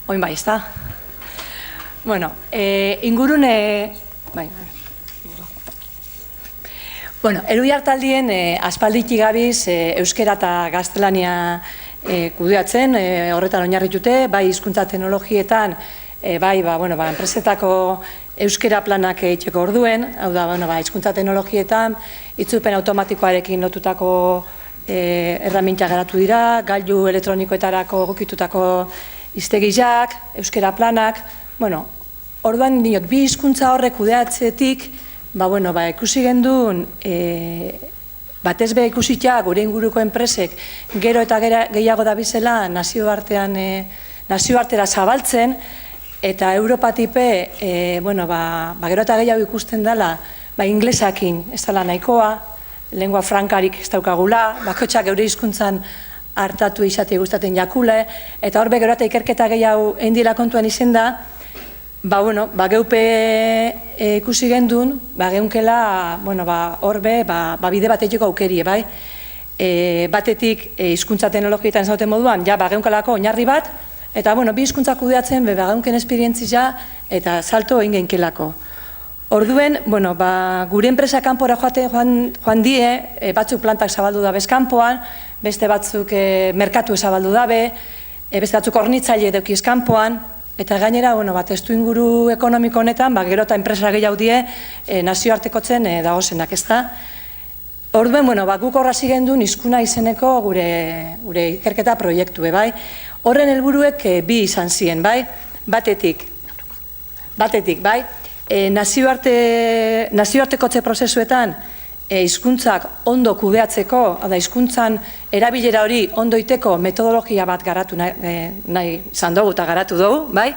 Oin bai, ez da? Bueno, ingurune... Bueno, Eruiartaldien aspalditik gabiz euskera eta gaztelania kudeatzen, horretan oinarritute, bai hizkuntza teknologietan, bai enpresetako euskera planak egiteko orduen, hau da, hizkuntza teknologietan, itzulpen automatikoarekin lotutako erramintak garatu dira, gailu elektronikoetarako egokitutako hiztegiak, euskera planak, orduan diot, bi hizkuntza horrek kudeatzetik, ikusi genduen, batez be ikusita gure inguruko enpresek gero eta gehiago dabizela nazioartera zabaltzen, eta Europatipe, gero eta gehiago ikusten dela, inglesakin ez dela nahikoa, lengua frankarik ez daukagula, bakotxak geure hizkuntzan hartatu izatea gustatzen jakule, eta horbe gero eta ikerketa gehiago endila kontuan izen da, geupe ikusi gendun, geunkela, horbe, bide bat egiteko aukerie, bai? Batetik, hizkuntza teknologietan zauten moduan, geunkalako oinarri bat, eta, bi hizkuntza kudeatzen, geunken esperientzia, eta salto egin genkelako. Orduen, gure enpresa kanpora joan die, batzuk plantak zabaldu dabez kanpoan, beste batzuk merkatu zabaldu dabe, beste batzuk hornitzaile edukiz kanpoan, eta gainera, testu inguru ekonomiko honetan, gero eta enpresa gehiago die nazioartekotzen dagozenak, ez da? Orduen, guk horra zigendun hizkuna izeneko gure ikerketa proiektu, bai? Horren helburuek bi izan ziren, bai? Batetik, bai? Nazioartekotze prozesuetan hizkuntzak ondo kudeatzeko, hizkuntzan erabilera hori ondo iteko metodologia bat garatu nahi izan dugu eta garatu dugu, bai?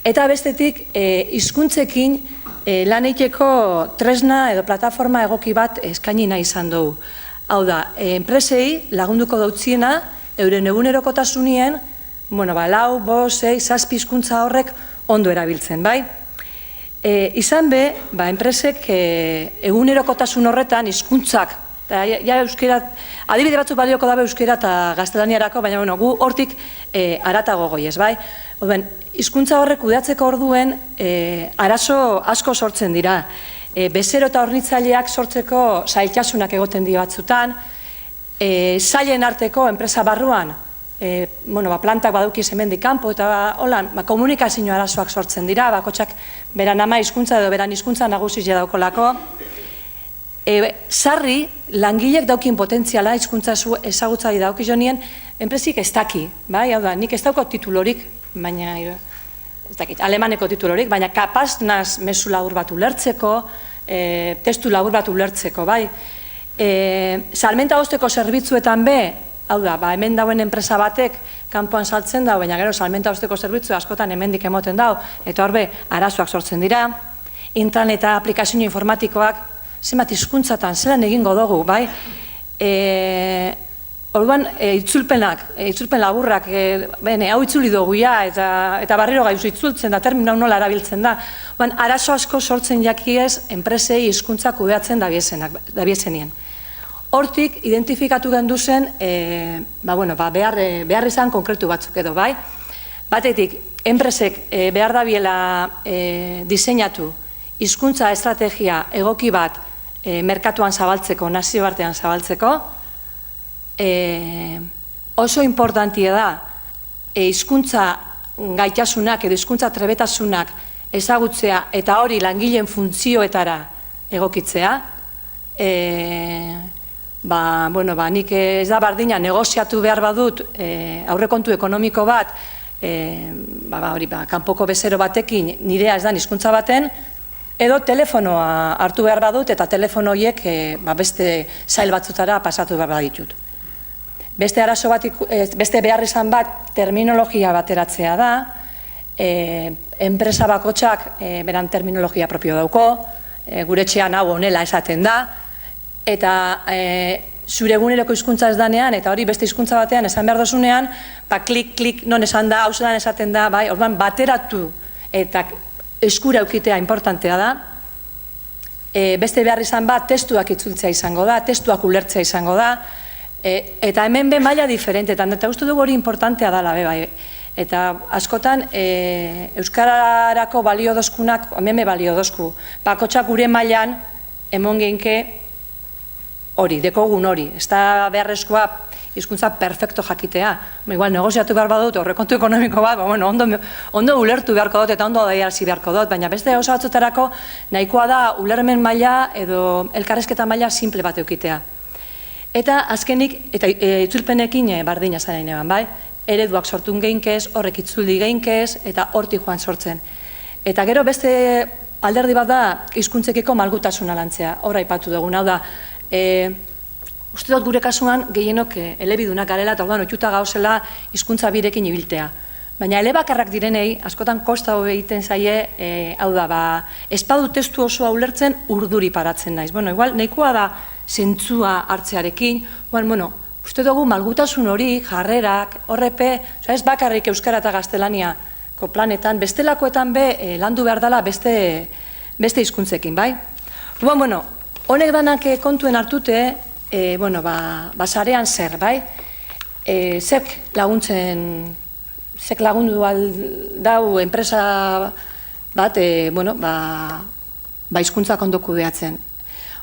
Eta bestetik, hizkuntzekin lan egiteko tresna edo plataforma egoki bat eskaini nahi izan dugu. Hau da, enpresei lagunduko dautziena, euren egunerokotasunien, 4, 5, 6, 7 hizkuntza horrek ondo erabiltzen, bai? Izan be, enpresek egunerokotasun horretan hizkuntzak, adibide batzuk balioko dabe euskera eta gaztelaniarako, baina gu hortik haratago goiez, bai? Hizkuntza horrek kudeatzeko orduen arazo asko sortzen dira. Bezero eta hornitzaileak sortzeko zailtasunak egoten dira batzutan, zailen arteko enpresa barruan, plantak badukiz hemendik kanpo, eta komunikazio arazoak sortzen dira, bakotxak beran ama hizkuntza edo beran hizkuntza nagusia daukolako. Sarri, langilek daukin potentziala hizkuntza ezagutzari daukizonien, enpresik ez daki, hau da, nik ez dauko titulorik, baina, ez dakit, alemaneko titulorik, baina kapaz naz mezu labur bat ulertzeko, testu labur bat ulertzeko, bai. Salmenta hosteko zerbitzuetan be, hau da, hemen dauen enpresa batek kanpoan saltzen dau, baina gero salmenta hosteko zerbitzu askotan hemendik emoten dau, eta horbe arazoak sortzen dira. Intranet eta aplikazio informatikoak, zenbat hizkuntzatan zelan egingo dugu, bai? Orduan, itzulpen laburrak, hau itzuli dugu ja, eta barriro gaizu itzultzen da, termina nola erabiltzen da. Arazo asko sortzen jakiez, enpresei hizkuntza kudeatzen dabiezenien. Hortik, identifikatu gendu zen, behar izan konkretu batzuk edo, bai? Batetik, enpresek behar dabiela diseinatu hizkuntza estrategia egoki bat merkatuan zabaltzeko, nazioartean zabaltzeko. Oso importantia da hizkuntza gaitasunak edo hizkuntza trebetasunak ezagutzea eta hori langileen funtzioetara egokitzea. Nik ez da bardina negoziatu behar badut aurrekontu ekonomiko bat, kanpoko bezero batekin nirea ez da hizkuntza baten, edo telefonoa hartu behar badut eta telefono horiek beste zail batzutara pasatu behar baditut. Beste arazo bat, beste behar izan bat terminologia bateratzea da, enpresa bakotxak beran terminologia propio dauko, gure etxean hau honela esaten da, eta zure eguneroko hizkuntza ez danean, eta hori beste hizkuntza batean esan behar dozunean, klik non esan da, hau zelan esaten da, orduan bateratu eta eskura eukitea importantea da. beste behar izan bat, testuak itzultzea izango da, testuak ulertzea izango da, eta hemen be maila diferentetan, eta uste dugu hori importantea dela, bai. Eta askotan, Euskararako balio dozkunak, hemen be balio dozku, bakotxak gure mailan, emon geinke hori, dekogun hori, ez da beharrezkoa hizkuntza perfecto jakitea. Igual, negoziatu behar badut, horrekontu ekonomiko bat, ondo ulertu beharko dut eta ondo daiarzi beharko dut, baina beste gauza batzutarako nahikoa da ulermen maila edo elkarrezketa maila simple bat eukitea. Eta azkenik, eta itzulpenekin bardina zaren eban, bai? Ereduak sortun geinkez, horrek itzuldi geinkez, eta hortik joan sortzen. Eta gero beste alderdi bat da hizkuntzekiko malgutasuna lantzea, horra aipatu dugun, hau da, uste dut gure kasuan gehienok elebidunak garela eta orduan oituta gauzela hizkuntza birekin ibiltea. Baina elebakarrak direnei, askotan kosta hobe egiten zaie, hau da, espadu testu osoa ulertzen urduri paratzen naiz. Bueno, igual, nahikoa da zentzua hartzearekin, uste dugu malgutasun hori, jarrerak, horrepe, ez bakarrik euskara eta gaztelaniako planetan, bestelakoetan be landu behar dela beste hizkuntzekin, bai? Honek danak kontuen hartute, sarean zer, bai? Zek lagundu dau enpresa bat, hizkuntzak ondo kudeatzen.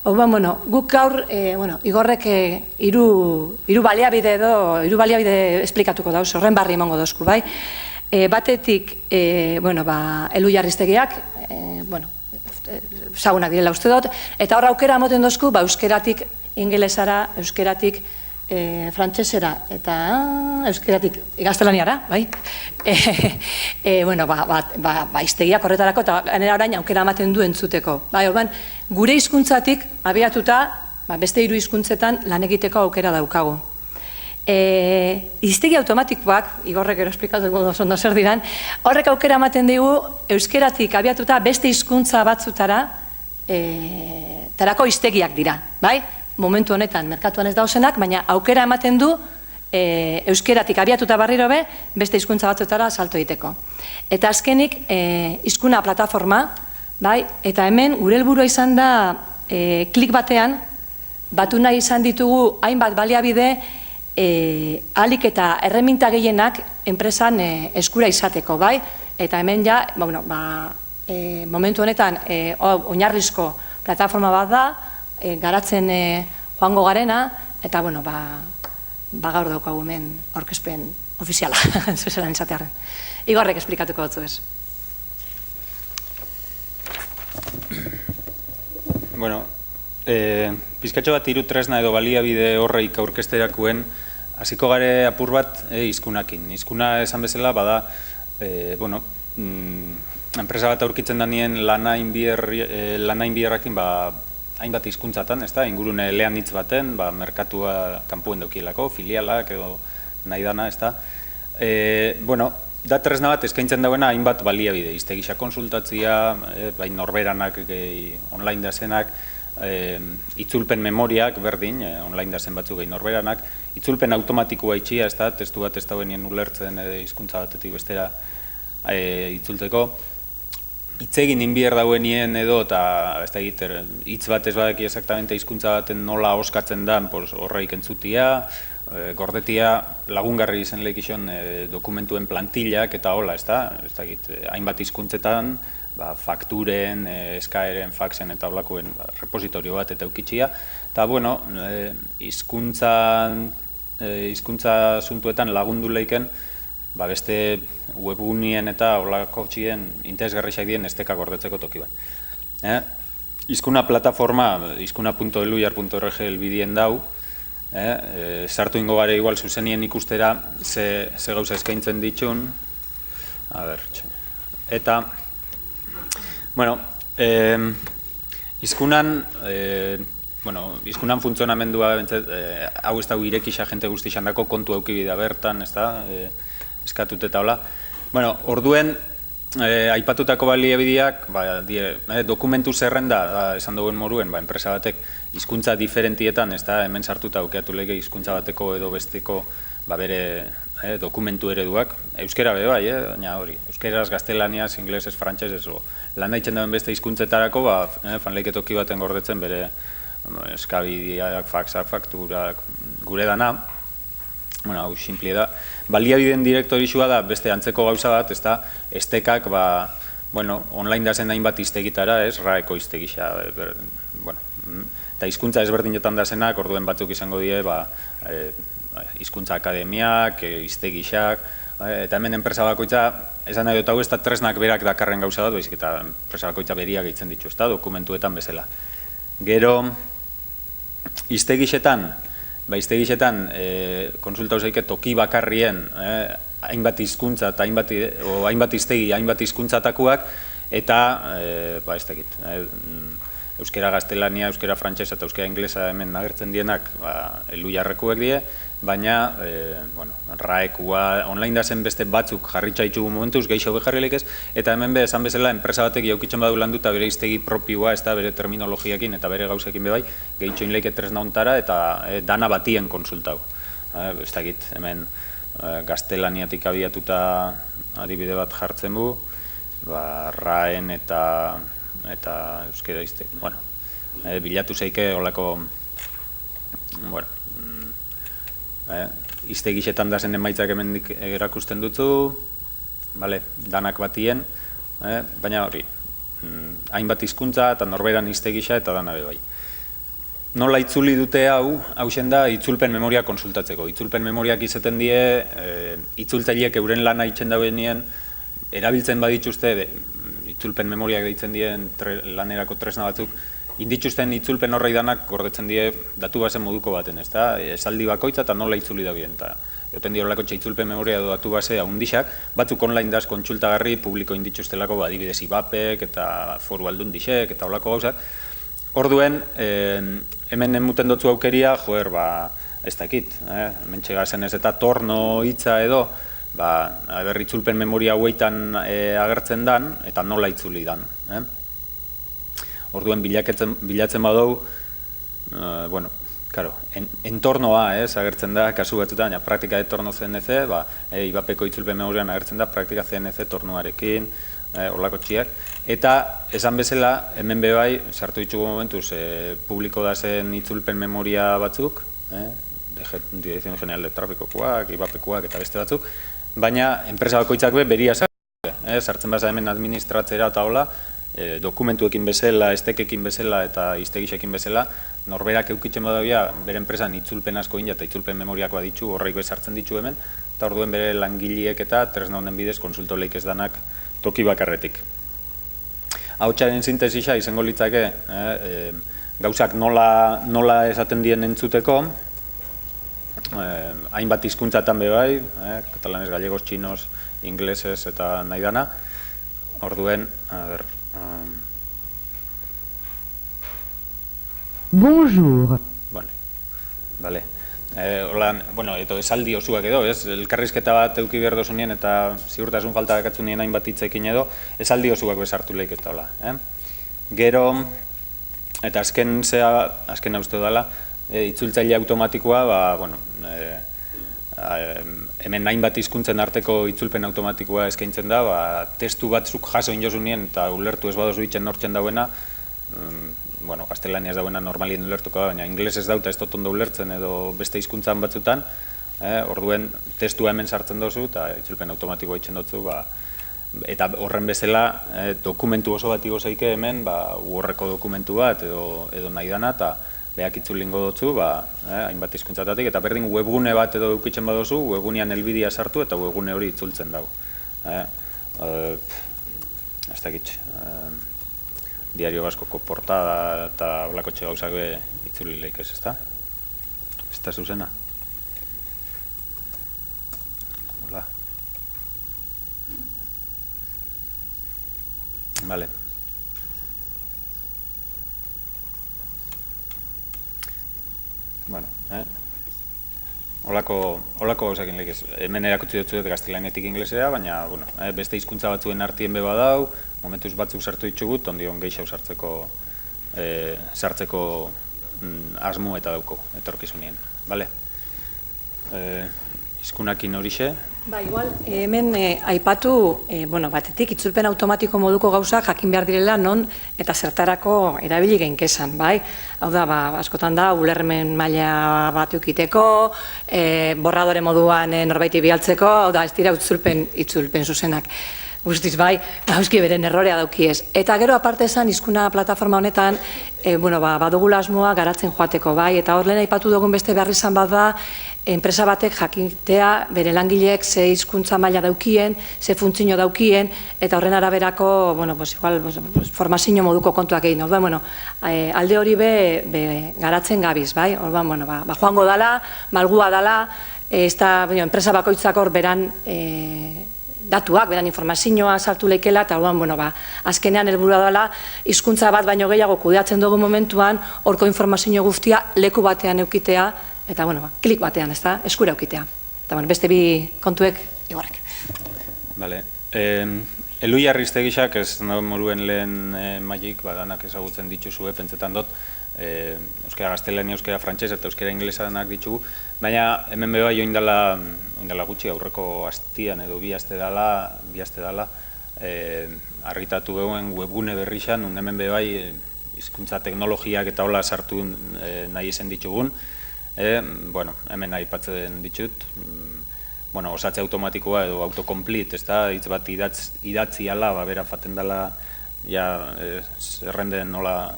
Guk gaur, Igorrek hiru baliabide esplikatuko dauz, horren barri emango dozku, bai? Batetik, Elu Jarriztegiak, zagunak direla uste dut, eta hor aukera moten dozku, euskeratik ingelesara, euskeratik frantsesera, eta euskeratik gaztelaniara, bai? Iztegiak horretarako, eta ganera orain aukera ematen du entzuteko. Gure hizkuntzatik abiatuta, beste hiru hizkuntzetan lan egiteko aukera daukagu. Hiztegi automatikoak, Igorrek ero esplikatuko ondo zer diran, horrek aukera ematen digu euskeratik abiatuta beste hizkuntza batzutara tarako hiztegiak dira, bai? Momentu honetan merkatuan ez dauzenak, baina aukera ematen du euskeratik abiatuta barriro be beste hizkuntza batzutara salto egiteko. Eta azkenik, hizkuna plataforma, bai? Eta hemen gure helburua izan da klik batean batu nahi izan ditugu hainbat baliabide ahalik eta erreminta gehienak enpresan eskura izateko, bai? Eta hemen ja, momentu honetan oinarrizko plataforma bat da, garatzen joango garena, eta gaur daukagu hemen aurkezpen ofiziala, zuzelan izatearen. Igorrek esplikatuko dutzu ez. Pizkatxo bat hiru tresna edo baliabide horreik aurkezterakuen, hasiko gare apur bat hizkunakin. Hizkuna esan bezala, bada, enpresa bat aurkitzen danien lanain biherrakin, hainbat hizkuntzatan, ingurune eleanitz baten, merkatua kanpuen daukielako, filialak edo nahi dana, da tresna bat eskaintzen dauena hainbat baliabide, hiztegisa konsultatzia, bai norberanak, online dazenak, itzulpen memoriak, berdin, online dazen batzuk gehi norberanak, itzulpen automatikoa itxia, testu bat ez dauenien ulertzen hizkuntza batetik bestera itzultzeko, hitzegin inbier dauenien edo, eta hitz bat ez badaki exactamente hizkuntza baten nola oskatzen da, horreik entzutia, gordetia, lagungarri izan lehikizun dokumentuen plantillak eta hola, hainbat hizkuntzetan, fakturen, eskaeren, faxen eta holakoen repositorio bat eta eukitxia, eta hizkuntza asuntuetan lagundu lehiken beste webgunien eta holako txien interesgarriak dien esteka gordetzeko toki bat. Hizkuna plataforma, hizkuna.eluyar.org elbidien dau, sartu ingo gare igual zuzenien ikustera ze gauza eskaintzen ditun, eta hizkunan funtzionamendua hau ez dago irekisa jente guztixan dako kontu aukibidea bertan, eskatut eta hola. Orduen, aipatutako baliabideak, dokumentu zerrenda, esan duen moruen, enpresa batek, hizkuntza diferentietan, hemen sartuta aukeatu lege hizkuntza bateko edo besteko bere dokumentu ereduak, euskera be bai, baina hori, euskeraz, gaztelaniaz, inglesez, frantsesez, lan daitzen dauen beste hizkuntzetarako, fanleiketoki baten gordetzen bere eskabideak, faxak, fakturak, gure dana, bueno, hau sinplie da, baliabideen direktorixua da beste antzeko gauza bat, ez da, estekak, bueno, online da zen hainbat iztegitara, ez, raeko iztegisa, bueno, eta hizkuntza ezberdinetan da zenak, orduen batzuk izango die, hizkuntza akademiak, iztegixak, eta hemen enpresa bakoitza, esan nahi dut hau ez da tresnak berak dakarren gauza bat, baizik eta enpresa bakoitza beriak eitzen ditu, ez da, dokumentuetan bezala. Gero, iztegixetan, konsulta usaike toki bakarrien, hainbat hizkuntza eta hainbat iztegi, hainbat hizkuntzatakoak, eta, ez dakit, euskera gaztelania, euskera frantsesa eta euskera inglesa hemen agertzen dienak elu jarrekuek die, baina, raekua, online da zen beste batzuk jarritza ditugu momentuz, gehiago beharrileik ez, eta hemen be, esan bezala, enpresa batek jaukitzen badu landuta bere iztegi propioa, ez da bere terminologiakin eta bere gauzekin bebai, gehitxo inleik tresna hontara eta dana batien konsultau. Ez dakit, hemen gaztelaniatik abiatuta adibide bat jartzen bu, raen eta euskera izte, bilatu zeike olako, iztegixetan da zen emaitzak hemendik erakusten dutzu, danak batien, baina hori, hainbat hizkuntza eta norberan iztegixa eta dana bai. Nola itzuli dute hau da itzulpen memoria konsultatzeko. Itzulpen memoriak izaten die, itzultzaileek euren lana itzen dauenien, erabiltzen badituzte, itzulpen memoriak deitzen dien lanerako tresna batzuk, indituzten itzulpen horrei danak gordetzen die datu basen moduko baten, ez da? Esaldi bakoitza eta nola itzuli da bien. Euten die horrelako itzulpen memoria edo datu base haundixak, batzuk online daz kontsultagarri publiko indituztelako adibidez IBAPek eta foru aldundixek eta horrelako gauzak. Orduen, hemen emuten dutzu aukeria, ez dakit, mentxega zen ez eta torno hitza edo, berri itzulpen memoria hauetan agertzen dan, eta nola itzuli dan. Orduen bilatzen badau, entornoa agertzen da, kasu batzutan, praktika de torno CNC, IBAPeko itzulpen memorian agertzen da, praktika CNC tornoarekin, horlako txiak. Eta, esan bezala, hemen bebai, sartu ditugu momentuz, publiko da zen itzulpen memoria batzuk, Dirección General de Trafikokoak, IBAPekoak eta beste batzuk, baina enpresa bakoitzak beria sartzen baza hemen administratzera eta hola, dokumentuekin bezala, estekekin bezala eta iztegixekin bezala, norberak eukitzen badabia bere enpresan itzulpen asko ina eta itzulpen memoriakoa ditu, horreiko sartzen ditu hemen, eta orduen bere langileek eta tresna honen bidez konsultoleik ez danak toki bakarretik. Ahotsaren sintesisa izango litzake, gauzak nola esaten dien entzuteko, hainbat hizkuntzatan bebai, katalanez, gallegos, txinos, inglesez eta nahi dana, orduen, Bonjour. Vale. Eto esaldi osuak edo, elkarrizketa bat euki behar dozunien eta ziurtasun falta dakatzunien hainbat hitzekin edo, esaldi osuak bezartu lehik ez da. Gero, eta azken uste dela, itzultzaile automatikoa, hemen hainbat hizkuntzen arteko itzulpen automatikoa eskaintzen da, testu batzuk jaso inozunien eta ulertu ez badozu itzen nortzen dauena, gaztelania ez dauena normalien ulertuko da, baina ingles ez dauta ez dut ondo ulertzen edo beste hizkuntzan batzutan, orduen testua hemen sartzen dozu eta itzulpen automatikoa itzen dutzu, eta horren bezala dokumentu oso bat igozeike hemen, horreko dokumentu bat edo nahi dana, eta behak itzulingo dutzu, hainbat hizkuntzatatik, eta berdin webgune bat edo eukitzen badozu, webgunean helbidea sartu eta webgune hori itzultzen dago. Ez dakit, Diario Baskoko portada eta holako txegauzak itzulileik ez, ezta? Ez da zuzena? Hola. Vale. Holako gauzakin lehik ez. Hemen erakutsi dut gaztelanetik inglesera, baina beste hizkuntza batzuen artien beba dau, momentuz batzuk sartu ditugut, ondion gehiago sartzeko asmo eta dauko, etorkizunien. hizkunakin horixe. Ba, igual, hemen aipatu, batetik, itzulpen automatiko moduko gauzak jakin behar direla non eta zertarako erabili genkezan, bai? Hau da, askotan da, ulermen maila bat eukiteko, borradore moduan norbaiti bialtzeko, hau da, ez dira itzulpen zuzenak. Guztiz, bai, hauski beren errorea daukiez. Eta gero aparte esan, hizkuna plataforma honetan, badugula asmoa garatzen joateko, bai, eta hor lehen aipatu dugun beste behar izan bat da, enpresa batek jakitea bere langileek ze hizkuntza maila daukien, ze funtzio daukien, eta horren araberako, formazio moduko kontuak egin. Orduan, alde hori be garatzen gabiz, bai, orduan, joango dala, malgua dala, enpresa bakoitzak hor beran datuak, beran informazioa sartu leikela, eta azkenean helburua dela, hizkuntza bat baino gehiago kudeatzen dugu momentuan, horko informazio guztia leku batean eukitea, eta klik batean, eskura eukitea. Eta beste bi kontuek igorrek. Bale. Elui Arriztegixak, ez moruen lehen maik, danak ezagutzen dituzue, pentsetan dut, euskara gaztelania, euskara frantxez eta euskara inglesanak ditugu, baina hemen beha join dela gutxi, aurreko astian edo bi aste dala, argitatu behoen webgune berrixan, hemen beha hizkuntza teknologiak eta hola sartu nahi esen ditugun, hemen aipatzen ditut, osatze automatikoa edo autocomplete, hitz bat idatzi ala, bera faten dela zerrenden nola,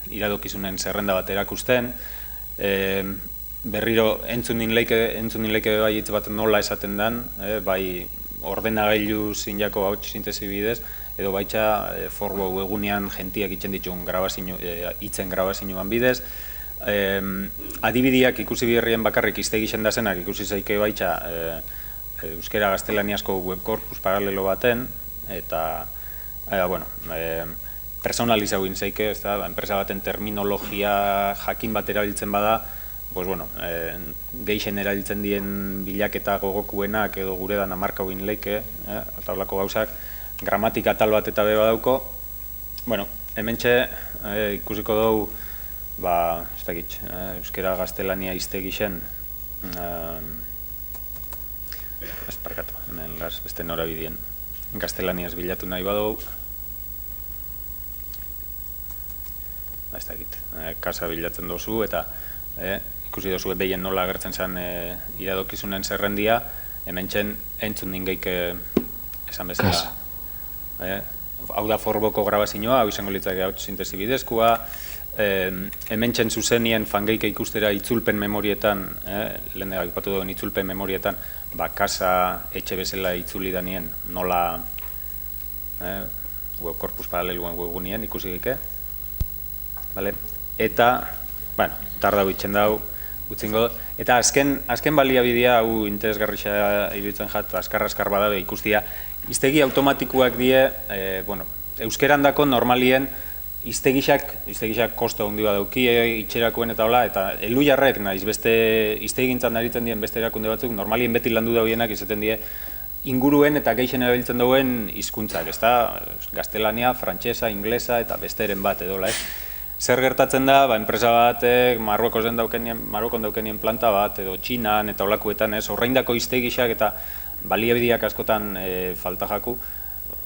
iradokizunen zerrenda bat erakusten, berriro entzunin leike bai hitz bat nola esaten den, bai ordenagailu zinjako hauts sintesi bidez, edo baitxa forbo egunean jentiak itzen ditun hitzen grabazioan bidez, adibideak ikusi biherrien bakarrik iztegixen da zenak ikusi zaike baitxa euskera gaztelaniazko webkorpus paralelo baten, eta personalizau intzeike, enpresa baten terminologia jakin bat erabiltzen bada, geixen erabiltzen dien bilaketa gogokuenak edo gure dan amarkau inleike, eta holako gauzak, gramatika tal bat eta beba dauko, hementxe ikusiko dugu, ez dakit, euskera gaztelania iztegixen, ez parkatu, hemen beste norabideen, gaztelaniaz bilatu nahi badau, ez dakit, kasa bilatzen dozu, eta ikusi dozu behien nola agertzen zen iradokizunen zerrendia, hemen txen entzun ningeik esan bezala. Hau da forboko grabazioa, hau izango litzak hauts sintesi bidezkoa, hemen txen zuzenien fangeike ikustera itzulpen memorietan, lehen aipatu duen itzulpen memorietan, kasa etxe bezala itzuli danien nola webkorpus paraleluen webgunien ikusi geike. Eta, tardau itxen dau, utzingo, eta azken baliabidea, hau interesgarrixa iruditzen jat, azkar badabe ikustia, iztegi automatikoak die, euskeran dako normalien iztegixak kosto handi badauki, itxerakoen eta hola, eta elu jarrek, nahiz beste iztegintzan naritzen dien beste erakunde batzuk, normalien beti landu daubienak izaten die, inguruen eta geixen erabiltzen dauen hizkuntzak, gaztelania, frantxesa, inglesa eta besteren bat edola, Zer gertatzen da, enpresa batek Marruekon daukenien planta bat, edo Txinan eta olakuetan, horreindako iztegixak eta baliabideak askotan falta jaku,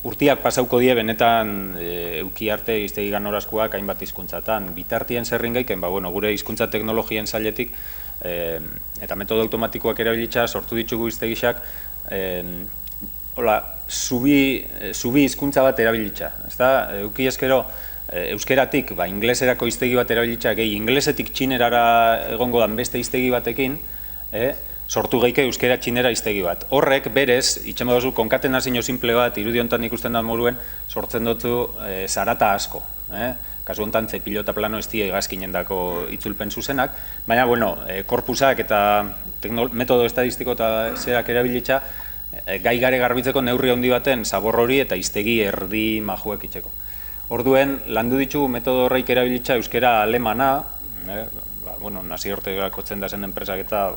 urtiak pasauko die benetan euki arte iztegi ganorazkoak hainbat hizkuntzatan. Bitartien zerringaiken, gure hizkuntza teknologien zailetik eta metodo automatikoak erabilitza sortu ditugu iztegixak zubi hizkuntza bat erabilitza. Euki eskero euskeratik ingleserako hiztegi bat erabilitza gehi inglesetik txinerara egongo dan beste hiztegi batekin sortu geike euskera txinera hiztegi bat. Horrek berez, itxen baduzu, konkatenazio simple bat, irudi hontan ikusten da moruen, sortzen dutu zarata asko. Kasu hontan zepilota plano ez die egazkinen dako itzulpen zuzenak, baina, korpusak eta metodo estadistiko eta zerak erabilitza, gai gare garbitzeko neurri handi baten zabor hori eta hiztegi erdi majuek itxeko. Orduen, landu ditugu metodo horreik erabilitza euskera alemana, nazi hortegakotzen da zen enpresak eta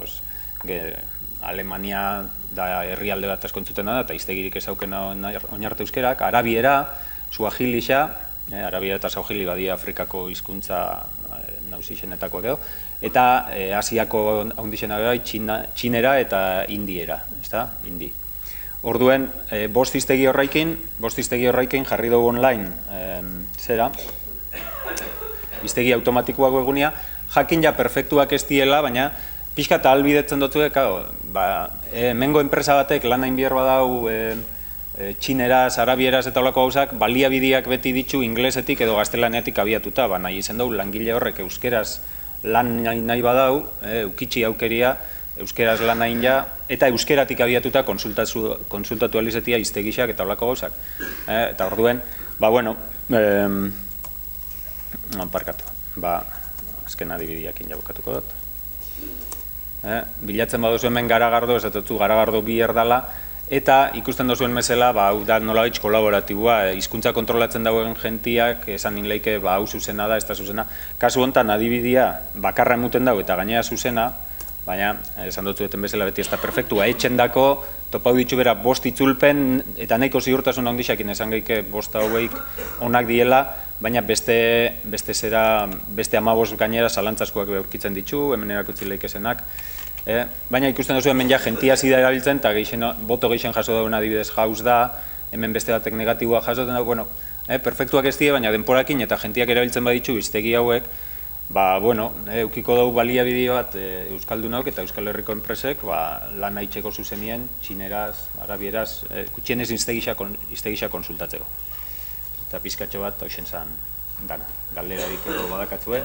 Alemania da herrialde bat askontzuten da, eta iztegirik ezaukena oinarte euskerak, arabiera, suahilixa, arabiera eta suahili badia Afrikako hizkuntza nausixenetakoak edo, eta Asiako handixena bai, txinera eta indiera, ezta? Indi. Orduen, bost hiztegi horraikin jarri dugu online, zera, hiztegi automatikoak egunia, jakin ja perfektuak ez diela, baina pixka eta albidetzen dutzuek, mengo enpresa batek lan hain bihar badau txineraz, arabieraz eta olako gauzak, baliabideak beti ditu inglesetik edo gaztelanetik abiatuta, nahi izen dugu langile horrek euskeraz lan nahi badau, ukitxi aukeria, euskeraz lan nahi ja, eta euskeratik abiatuta konsultatu alizetia iztegixak eta olako gauzak. Eta orduen, parkatu, azken adibidiakin jabukatuko dut. Bilatzen baduzu hemen Garagardo, esatutzu Garagardo bi erdala, eta ikusten duzuen mesela, hau da nolabait kolaboratiboa, hizkuntza kontrolatzen dagoen jentiak, esan ninleike, hau zuzena da, ez da zuzena. Kasu honetan adibidia bakarra emuten dago eta gainera zuzena, baina, esan dut zueten bezala beti ez da perfektua, etxen dako, topau ditu bera bost itzulpen, eta nahiko ziurtasun handixakin esan geike bost haueik onak diela, baina beste 15 gainera zalantzazkoak aurkitzen ditu, hemen erakutsi leikesenak. Baina ikusten duzu hemen ja jentia zida erabiltzen, eta boto gehixen jaso dauen adibidez jauz da, hemen beste batek negatiboa jasoten dago, perfektuak ez die, baina denporakin eta jentiak erabiltzen baditu iztegi hauek, eukiko dugu baliabide bat Euskaldunok eta Euskal Herriko enpresek lan haitzeko zuzenien, txineraz, arabieraz, kutxienez iztegisa konsultatzeko. Eta pizkatxo bat, hoxen zan dana. Galderarik edo badakatzue.